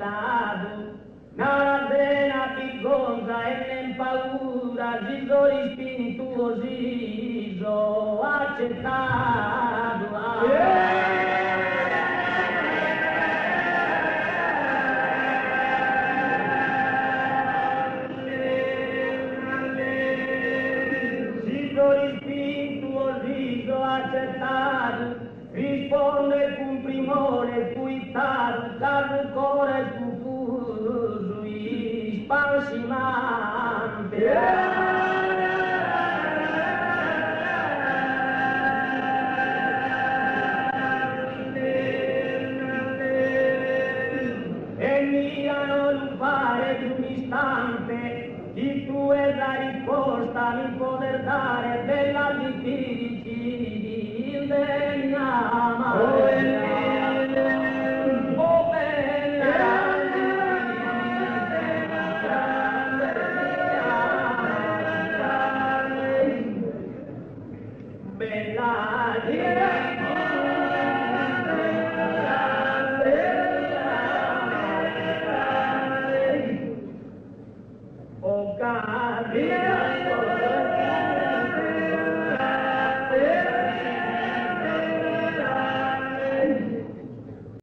Estado, na arena che gonza e nem paura, giso spintuosiso, accettato. Giso spintuosiso, accettato, risponde con primore cuitato, caso cuore confuso, spansimante. E mirano non fare di un istante, chi tu è la risposta mi poter dare della difficile degna oh bella oh God,